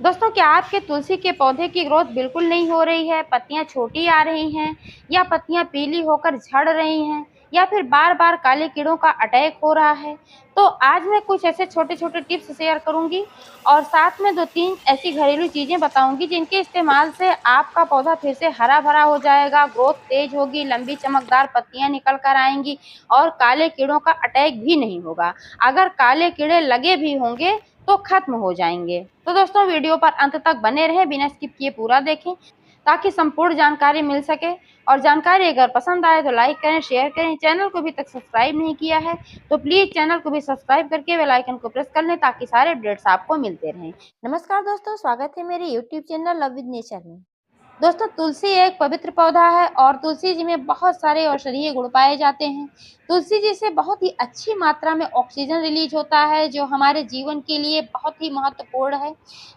दोस्तों, क्या आपके तुलसी के पौधे की ग्रोथ बिल्कुल नहीं हो रही है, पत्तियां छोटी आ रही हैं या पत्तियां पीली होकर झड़ रही हैं या फिर बार-बार काले कीड़ों का अटैक हो रहा है? तो आज मैं कुछ ऐसे छोटे-छोटे टिप्स शेयर करूंगी और साथ में 2-3 ऐसी घरेलू चीजें बताऊंगी जिनके इस्तेमाल से आपका पौधा फिर से हरा-भरा हो जाएगा, ग्रोथ तेज होगी, लंबी चमकदार पत्तियां निकल कर आएंगी और काले कीड़ों का अटैक भी नहीं होगा। अगर काले कीड़े लगे भी होंगे तो खत्म हो जाएंगे। तो दोस्तों, वीडियो पर अंत तक बने रहें, बिना स्किप किए पूरा देखें ताकि संपूर्ण जानकारी मिल सके। और जानकारी अगर पसंद आए तो लाइक करें, शेयर करें। चैनल को अभी तक सब्सक्राइब नहीं किया है तो प्लीज चैनल को भी सब्सक्राइब करके बेल आइकन को प्रेस कर लें ताकि सारे अपडेट्स आपको मिलते रहें। नमस्कार दोस्तों, स्वागत है मेरे YouTube channel love with nature में। दोस्तों, तुलसी एक पवित्र पौधा है और तुलसी जी में बहुत सारे औषधीय गुण पाए जाते हैं। तुलसी जी से बहुत ही अच्छी मात्रा में ऑक्सीजन रिलीज होता है जो हमारे जीवन के लिए बहुत ही महत्वपूर्ण है।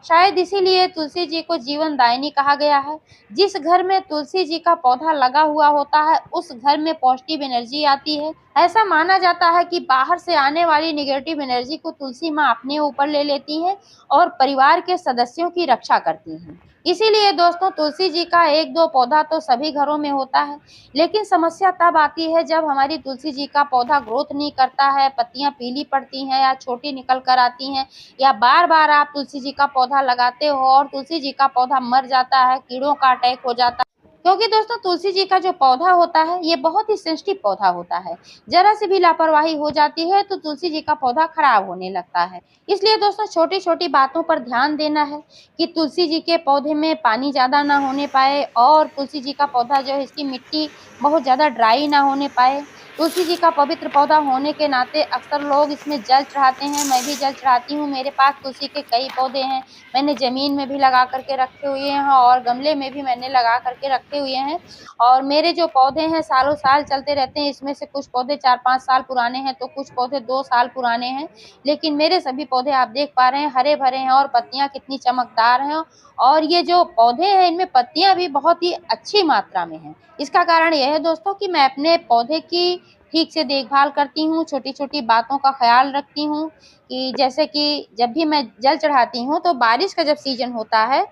शायद इसीलिए तुलसी जी को जीवन दायिनी कहा गया है। जिस घर में तुलसी जी का पौधा लगा हुआ होता है उस घर में पॉजिटिव एनर्जी आती है। ऐसा माना जाता है कि बाहर से आने वाली नेगेटिव एनर्जी को तुलसी माँ अपने ऊपर ले लेती है और परिवार के सदस्यों की रक्षा करती हैं। इसीलिए दोस्तों, तुलसी जी का 1-2 पौधा तो सभी घरों में होता है, लेकिन समस्या तब आती है जब हमारी तुलसी जी का पौधा ग्रोथ नहीं करता है, पत्तियां पीली पड़ती हैं या छोटी निकल कर आती हैं, या बार-बार आप तुलसी जी का पौधा लगाते हो और तुलसी जी का पौधा मर जाता है, कीड़ों का अटैक हो जाता है। क्योंकि दोस्तों, तुलसी जी का जो पौधा होता है ये बहुत ही सेंसिटिव पौधा होता है। जरा सी भी लापरवाही हो जाती है तो तुलसी जी का पौधा खराब होने लगता है। इसलिए दोस्तों, छोटी-छोटी बातों पर ध्यान देना है कि तुलसी जी के पौधे में पानी ज़्यादा ना होने पाए और तुलसी जी का पौधा जो है इसकी मिट्टी बहुत ज़्यादा ड्राई ना होने पाए। तुलसी जी का पवित्र पौधा होने के नाते अक्सर लोग इसमें जल चढ़ाते हैं, मैं भी जल चढ़ाती हूँ। मेरे पास तुलसी के कई पौधे हैं, मैंने ज़मीन में भी लगा करके रखे हुए हैं और गमले में भी मैंने लगा करके रखे हुए हैं। और मेरे जो पौधे हैं सालों साल चलते रहते हैं। इसमें से कुछ पौधे 4-5 साल पुराने हैं तो कुछ पौधे 2 साल पुराने हैं, लेकिन मेरे सभी पौधे आप देख पा रहे हैं हरे भरे हैं और पत्तियां कितनी चमकदार हैं। और ये जो पौधे हैं इनमें पत्तियां भी बहुत ही अच्छी मात्रा में हैं। इसका कारण यह है दोस्तों कि मैं अपने पौधे की ठीक से देखभाल करती हूँ, छोटी छोटी बातों का ख्याल रखती हूँ कि जैसे कि जब भी मैं जल चढ़ाती हूँ तो बारिश का जब सीजन होता है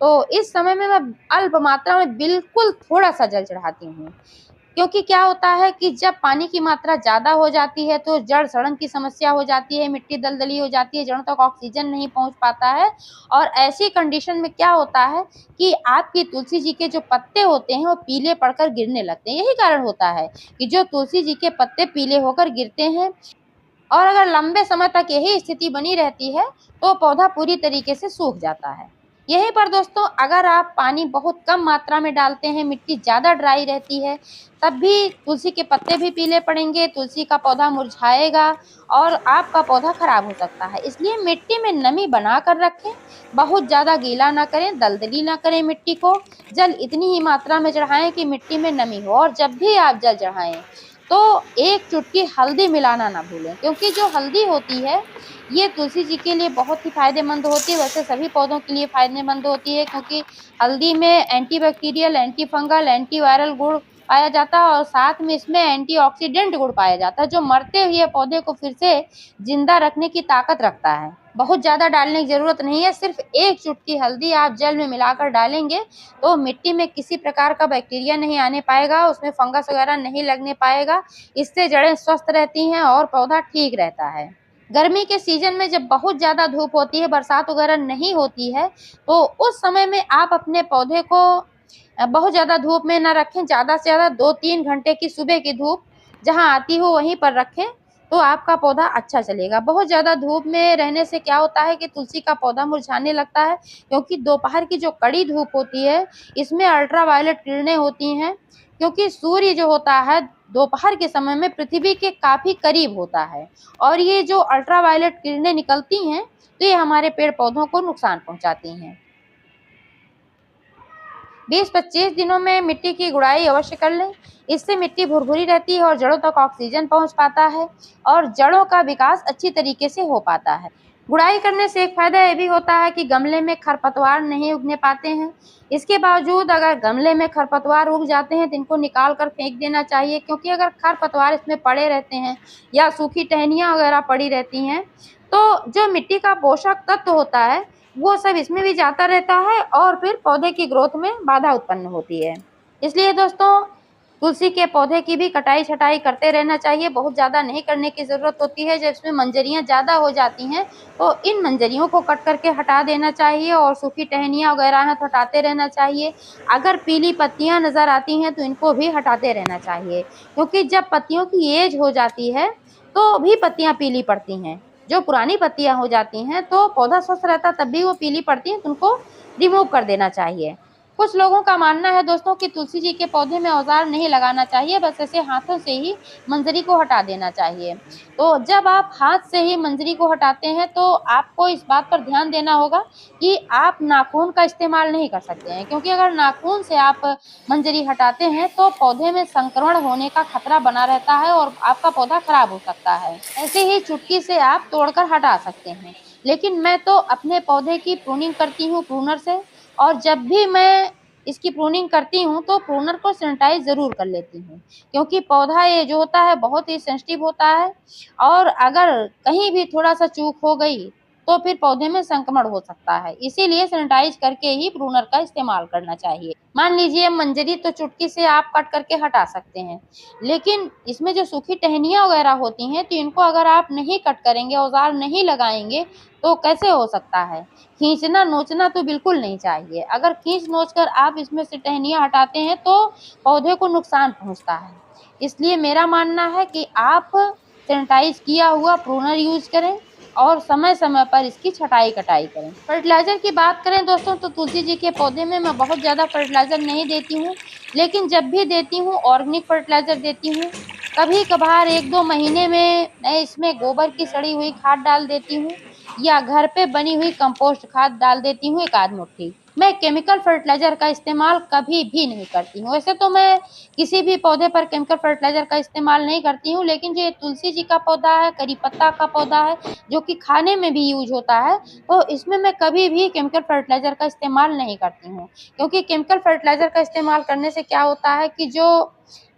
तो इस समय में मैं अल्प मात्रा में बिल्कुल थोड़ा सा जल चढ़ाती हूँ। क्योंकि क्या होता है कि जब पानी की मात्रा ज़्यादा हो जाती है तो जड़ सड़न की समस्या हो जाती है, मिट्टी दलदली हो जाती है, जड़ों तक ऑक्सीजन नहीं पहुंच पाता है। और ऐसी कंडीशन में क्या होता है कि आपकी तुलसी जी के जो पत्ते होते हैं वो पीले पड़कर गिरने लगते हैं। यही कारण होता है कि जो तुलसी जी के पत्ते पीले होकर गिरते हैं। और अगर लंबे समय तक यही स्थिति बनी रहती है तो पौधा पूरी तरीके से सूख जाता है। यहीं पर दोस्तों, अगर आप पानी बहुत कम मात्रा में डालते हैं, मिट्टी ज़्यादा ड्राई रहती है, तब भी तुलसी के पत्ते भी पीले पड़ेंगे, तुलसी का पौधा मुरझाएगा और आपका पौधा खराब हो सकता है। इसलिए मिट्टी में नमी बना कर रखें, बहुत ज़्यादा गीला ना करें, दलदली ना करें मिट्टी को। जल इतनी ही मात्रा में चढ़ाएं कि मिट्टी में नमी हो। और जब भी आप जल चढ़ाएं तो 1 चुटकी हल्दी मिलाना ना भूलें, क्योंकि जो हल्दी होती है ये तुलसी जी के लिए बहुत ही फायदेमंद होती है। वैसे सभी पौधों के लिए फायदेमंद होती है क्योंकि हल्दी में antibacterial, anti fungal, anti viral गुण पाया जाता है और साथ में इसमें एंटीऑक्सीडेंट गुण पाया जाता है जो मरते हुए पौधे को फिर से जिंदा रखने की ताकत रखता है। बहुत ज़्यादा डालने की ज़रूरत नहीं है, सिर्फ 1 चुटकी हल्दी आप जल में मिलाकर डालेंगे तो मिट्टी में किसी प्रकार का बैक्टीरिया नहीं आने पाएगा, उसमें फंगस वगैरह नहीं लगने पाएगा। इससे जड़ें स्वस्थ रहती हैं और पौधा ठीक रहता है। गर्मी के सीजन में जब बहुत ज़्यादा धूप होती है, बरसात वगैरह नहीं होती है, तो उस समय में आप अपने पौधे को बहुत ज़्यादा धूप में ना रखें। ज़्यादा से ज़्यादा 2-3 घंटे की सुबह की धूप जहाँ आती हो वहीं पर रखें तो आपका पौधा अच्छा चलेगा। बहुत ज़्यादा धूप में रहने से क्या होता है कि तुलसी का पौधा मुरझाने लगता है, क्योंकि दोपहर की जो कड़ी धूप होती है इसमें अल्ट्रावायलेट किरणें होती हैं। क्योंकि सूर्य जो होता है दोपहर के समय में पृथ्वी के काफ़ी करीब होता है और ये जो अल्ट्रावायलेट किरणें निकलती हैं तो ये हमारे पेड़ पौधों को नुकसान पहुंचाती हैं। 20-25 दिनों में मिट्टी की गुड़ाई अवश्य कर लें। इससे मिट्टी भुरभुरी रहती है और जड़ों तक ऑक्सीजन पहुंच पाता है और जड़ों का विकास अच्छी तरीके से हो पाता है। गुड़ाई करने से एक फायदा ये भी होता है कि गमले में खरपतवार नहीं उगने पाते हैं। इसके बावजूद अगर गमले में खरपतवार उग जाते हैं तो इनको निकाल कर फेंक देना चाहिए, क्योंकि अगर खरपतवार इसमें पड़े रहते हैं या सूखी टहनियाँ वगैरह पड़ी रहती हैं तो जो मिट्टी का पोषक तत्व होता है वो सब इसमें भी जाता रहता है और फिर पौधे की ग्रोथ में बाधा उत्पन्न होती है। इसलिए दोस्तों तुलसी के पौधे की भी कटाई छटाई करते रहना चाहिए, बहुत ज़्यादा नहीं करने की ज़रूरत होती है। जब इसमें मंजरियाँ ज़्यादा हो जाती हैं तो इन मंजरियों को कट करके हटा देना चाहिए और सूखी टहनियाँ वगैरह हैं तो हटाते रहना चाहिए। अगर पीली पत्तियाँ नज़र आती हैं तो इनको भी हटाते रहना चाहिए, क्योंकि जब पत्तियों की एज हो जाती है तो भी पत्तियाँ पीली पड़ती हैं। जो पुरानी पत्तियाँ हो जाती हैं तो पौधा स्वस्थ रहता तब भी वो पीली पड़ती हैं, तो उनको रिमूव कर देना चाहिए। कुछ लोगों का मानना है दोस्तों कि तुलसी जी के पौधे में औजार नहीं लगाना चाहिए, बस ऐसे हाथों से ही मंजरी को हटा देना चाहिए। तो जब आप हाथ से ही मंजरी को हटाते हैं तो आपको इस बात पर ध्यान देना होगा कि आप नाखून का इस्तेमाल नहीं कर सकते हैं, क्योंकि अगर नाखून से आप मंजरी हटाते हैं तो पौधे में संक्रमण होने का खतरा बना रहता है और आपका पौधा खराब हो सकता है। ऐसे ही चुटकी से आप तोड़कर हटा सकते हैं, लेकिन मैं तो अपने पौधे की प्रूनिंग करती हूँ प्रूनर से, और जब भी मैं इसकी प्रूनिंग करती हूँ तो प्रूनर को सैनिटाइज ज़रूर कर लेती हूँ, क्योंकि पौधा ये जो होता है बहुत ही सेंसिटिव होता है और अगर कहीं भी थोड़ा सा चूक हो गई तो फिर पौधे में संक्रमण हो सकता है। इसीलिए सैनिटाइज करके ही प्रूनर का इस्तेमाल करना चाहिए। मान लीजिए मंजरी तो चुटकी से आप कट करके हटा सकते हैं, लेकिन इसमें जो सूखी टहनियाँ वगैरह होती हैं तो इनको अगर आप नहीं कट करेंगे, औजार नहीं लगाएंगे तो कैसे हो सकता है। खींचना नोचना तो बिल्कुल नहीं चाहिए। अगर खींच नोच कर आप इसमें से टहनियाँ हटाते हैं तो पौधे को नुकसान पहुंचता है। इसलिए मेरा मानना है कि आप सैनिटाइज किया हुआ प्रूनर यूज करें और समय समय पर इसकी छटाई कटाई करें। फर्टिलाइजर की बात करें दोस्तों तो तुलसी जी के पौधे में मैं बहुत ज़्यादा फर्टिलाइजर नहीं देती हूँ, लेकिन जब भी देती हूँ ऑर्गेनिक फर्टिलाइजर देती हूँ। कभी कभार 1-2 महीने में मैं इसमें गोबर की सड़ी हुई खाद डाल देती हूँ या घर पे बनी हुई कंपोस्ट खाद डाल देती हूँ 1 आध मुट्ठी। मैं केमिकल फर्टिलाइजर का इस्तेमाल कभी भी नहीं करती हूँ। वैसे तो मैं किसी भी पौधे पर केमिकल फर्टिलाइजर का इस्तेमाल नहीं करती हूँ, लेकिन जो ये तुलसी जी का पौधा है, करी पत्ता का पौधा है, जो कि खाने में भी यूज होता है, तो इसमें मैं कभी भी केमिकल फर्टिलाइजर का इस्तेमाल नहीं करती हूँ। क्योंकि केमिकल फर्टिलाइजर का इस्तेमाल करने से क्या होता है कि जो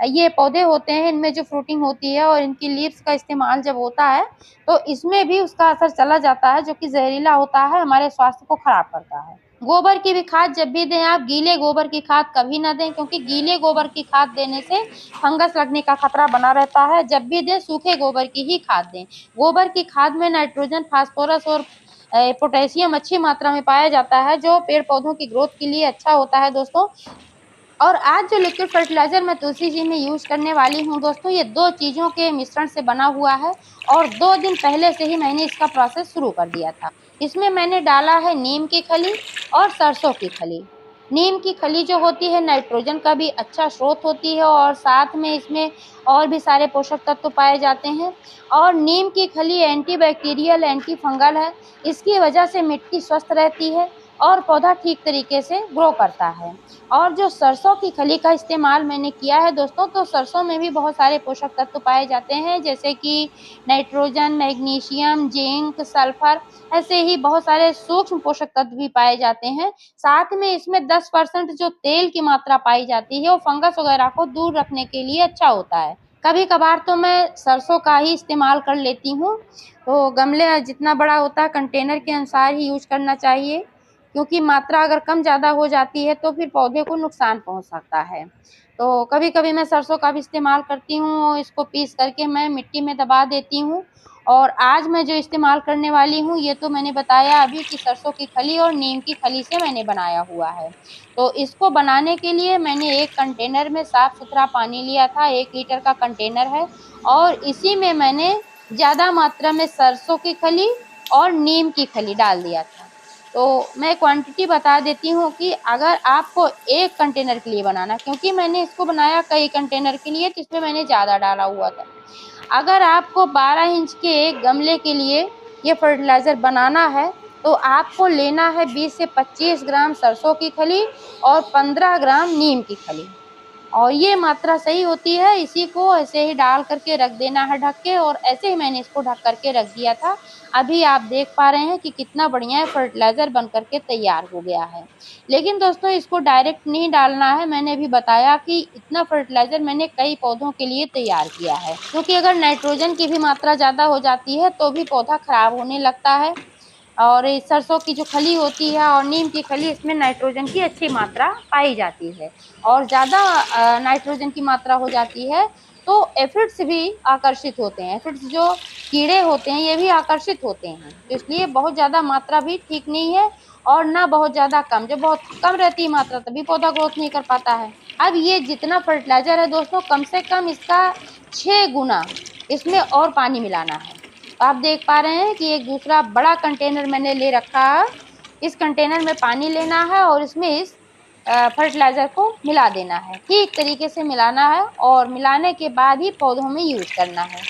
ये पौधे होते हैं इनमें जो फ्रूटिंग होती है और इनकी लीव्स का इस्तेमाल जब होता है तो इसमें भी उसका असर चला जाता है, जो कि जहरीला होता है, हमारे स्वास्थ्य को खराब करता है। गोबर की भी खाद जब भी दें आप गीले गोबर की खाद कभी ना दें, क्योंकि गीले गोबर की खाद देने से फंगस लगने का खतरा बना रहता है। जब भी दें सूखे गोबर की ही खाद दें। गोबर की खाद में नाइट्रोजन, फास्फोरस और पोटेशियम अच्छी मात्रा में पाया जाता है, जो पेड़ पौधों की ग्रोथ के लिए अच्छा होता है दोस्तों। और आज जो लिक्विड फर्टिलाइजर मैं तुलसी जी में यूज करने वाली हूँ दोस्तों, ये 2 चीजों के मिश्रण से बना हुआ है और 2 दिन पहले से ही मैंने इसका प्रोसेस शुरू कर दिया था। इसमें मैंने डाला है नीम की खली और सरसों की खली। नीम की खली जो होती है नाइट्रोजन का भी अच्छा स्रोत होती है और साथ में इसमें और भी सारे पोषक तत्व पाए जाते हैं। और नीम की खली एंटीबैक्टीरियल, एंटी फंगल है। इसकी वजह से मिट्टी स्वस्थ रहती है और पौधा ठीक तरीके से ग्रो करता है। और जो सरसों की खली का इस्तेमाल मैंने किया है दोस्तों, तो सरसों में भी बहुत सारे पोषक तत्व पाए जाते हैं, जैसे कि नाइट्रोजन, मैग्नीशियम, जिंक, सल्फर, ऐसे ही बहुत सारे सूक्ष्म पोषक तत्व भी पाए जाते हैं। साथ में इसमें 10% जो तेल की मात्रा पाई जाती है वो फंगस वगैरह को दूर रखने के लिए अच्छा होता है। कभी कभार तो मैं सरसों का ही इस्तेमाल कर लेती हूँ। तो गमले जितना बड़ा होता है कंटेनर के अनुसार ही यूज करना चाहिए, क्योंकि मात्रा अगर कम ज़्यादा हो जाती है तो फिर पौधे को नुकसान पहुंच सकता है। तो कभी कभी मैं सरसों का भी इस्तेमाल करती हूँ, इसको पीस करके मैं मिट्टी में दबा देती हूँ। और आज मैं जो इस्तेमाल करने वाली हूँ ये तो मैंने बताया अभी कि सरसों की खली और नीम की खली से मैंने बनाया हुआ है। तो इसको बनाने के लिए मैंने एक कंटेनर में साफ सुथरा पानी लिया था, 1 लीटर का कंटेनर है, और इसी में मैंने ज़्यादा मात्रा में सरसों की खली और नीम की खली डाल दिया था। तो मैं क्वांटिटी बता देती हूँ कि अगर आपको 1 कंटेनर के लिए बनाना, क्योंकि मैंने इसको बनाया कई कंटेनर के लिए तो इसमें मैंने ज़्यादा डाला हुआ था। अगर आपको 12 इंच के एक गमले के लिए ये फर्टिलाइज़र बनाना है तो आपको लेना है 20 से 25 ग्राम सरसों की खली और 15 ग्राम नीम की खली, और ये मात्रा सही होती है। इसी को ऐसे ही डाल करके रख देना है ढक के, और ऐसे ही मैंने इसको ढक करके रख दिया था। अभी आप देख पा रहे हैं कि कितना बढ़िया फर्टिलाइज़र बन करके तैयार हो गया है। लेकिन दोस्तों इसको डायरेक्ट नहीं डालना है, मैंने अभी बताया कि इतना फर्टिलाइज़र मैंने कई पौधों के लिए तैयार किया है, क्योंकि अगर नाइट्रोजन की भी मात्रा ज़्यादा हो जाती है तो भी पौधा खराब होने लगता है। और इस सरसों की जो खली होती है और नीम की खली, इसमें नाइट्रोजन की अच्छी मात्रा पाई जाती है। और ज़्यादा नाइट्रोजन की मात्रा हो जाती है तो एफिड्स भी आकर्षित होते हैं। एफिड्स जो कीड़े होते हैं ये भी आकर्षित होते हैं, तो इसलिए बहुत ज़्यादा मात्रा भी ठीक नहीं है और ना बहुत ज़्यादा कम। जब बहुत कम रहती है मात्रा तभी पौधा ग्रोथ नहीं कर पाता है। अब ये जितना फर्टिलाइजर है दोस्तों, कम से कम इसका 6 गुना इसमें और पानी मिलाना है। तो आप देख पा रहे हैं कि एक दूसरा बड़ा कंटेनर मैंने ले रखा है। इस कंटेनर में पानी लेना है और इसमें इस फर्टिलाइजर को मिला देना है। ठीक तरीके से मिलाना है और मिलाने के बाद ही पौधों में यूज करना है।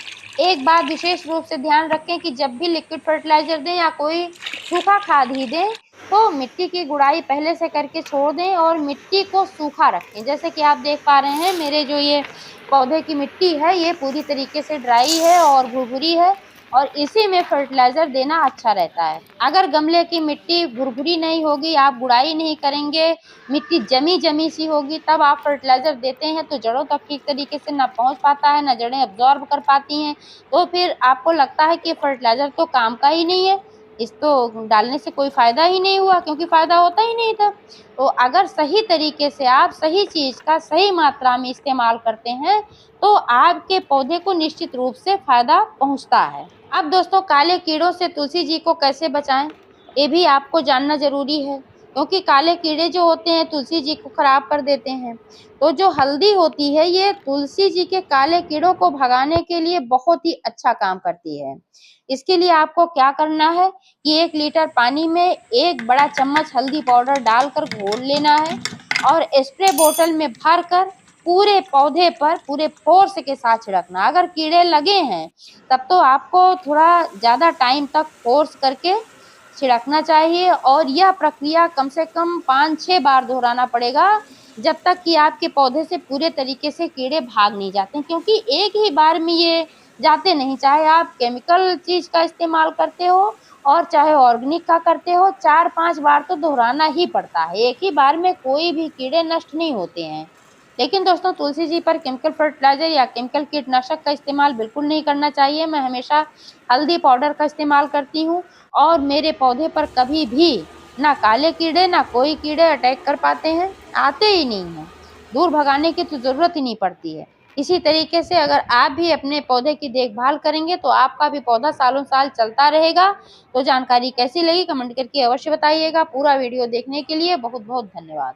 एक बात विशेष रूप से ध्यान रखें कि जब भी लिक्विड फर्टिलाइजर दें या कोई सूखा खाद ही दें तो मिट्टी की गुड़ाई पहले से करके छोड़ दें और मिट्टी को सूखा रखें। जैसे कि आप देख पा रहे हैं मेरे जो ये पौधे की मिट्टी है ये पूरी तरीके से ड्राई है और भुरभुरी है और इसी में फर्टिलाइजर देना अच्छा रहता है। अगर गमले की मिट्टी भुरभुरी नहीं होगी, आप गुड़ाई नहीं करेंगे, मिट्टी जमी जमी सी होगी, तब आप फर्टिलाइजर देते हैं तो जड़ों तक ठीक तरीके से ना पहुंच पाता है, ना जड़ें एब्जॉर्ब कर पाती हैं। तो फिर आपको लगता है कि फर्टिलाइजर तो काम का ही नहीं है, इस तो डालने से कोई फायदा ही नहीं हुआ, क्योंकि फायदा होता ही नहीं था। तो अगर सही तरीके से आप सही चीज का सही मात्रा में इस्तेमाल करते हैं तो आपके पौधे को निश्चित रूप से फायदा पहुंचता है। अब दोस्तों, काले कीड़ों से तुलसी जी को कैसे बचाएं, ये भी आपको जानना जरूरी है, क्योंकि काले कीड़े जो होते हैं तुलसी जी को खराब कर देते हैं। तो जो हल्दी होती है ये तुलसी जी के काले कीड़ों को भगाने के लिए बहुत ही अच्छा काम करती है। इसके लिए आपको क्या करना है कि 1 लीटर पानी में 1 बड़ा चम्मच हल्दी पाउडर डालकर घोल लेना है और स्प्रे बोतल में भरकर पूरे पौधे पर पूरे फोर्स के साथ छिड़कना। अगर कीड़े लगे हैं तब तो आपको थोड़ा ज़्यादा टाइम तक फोर्स करके छिड़कना चाहिए और यह प्रक्रिया कम से कम 5-6 बार दोहराना पड़ेगा, जब तक कि आपके पौधे से पूरे तरीके से कीड़े भाग नहीं जाते, क्योंकि एक ही बार में ये जाते नहीं। चाहे आप केमिकल चीज़ का इस्तेमाल करते हो और चाहे ऑर्गेनिक का करते हो, 4-5 बार तो दोहराना ही पड़ता है। एक ही बार में कोई भी कीड़े नष्ट नहीं होते हैं। लेकिन दोस्तों, तुलसी जी पर केमिकल फर्टिलाइजर या केमिकल कीटनाशक का इस्तेमाल बिल्कुल नहीं करना चाहिए। मैं हमेशा हल्दी पाउडर का इस्तेमाल करती हूँ और मेरे पौधे पर कभी भी ना काले कीड़े ना कोई कीड़े अटैक कर पाते हैं, आते ही नहीं हैं। दूर भगाने की तो ज़रूरत ही नहीं पड़ती है। इसी तरीके से अगर आप भी अपने पौधे की देखभाल करेंगे तो आपका भी पौधा सालों साल चलता रहेगा। तो जानकारी कैसी लगी कमेंट करके अवश्य बताइएगा। पूरा वीडियो देखने के लिए बहुत बहुत धन्यवाद।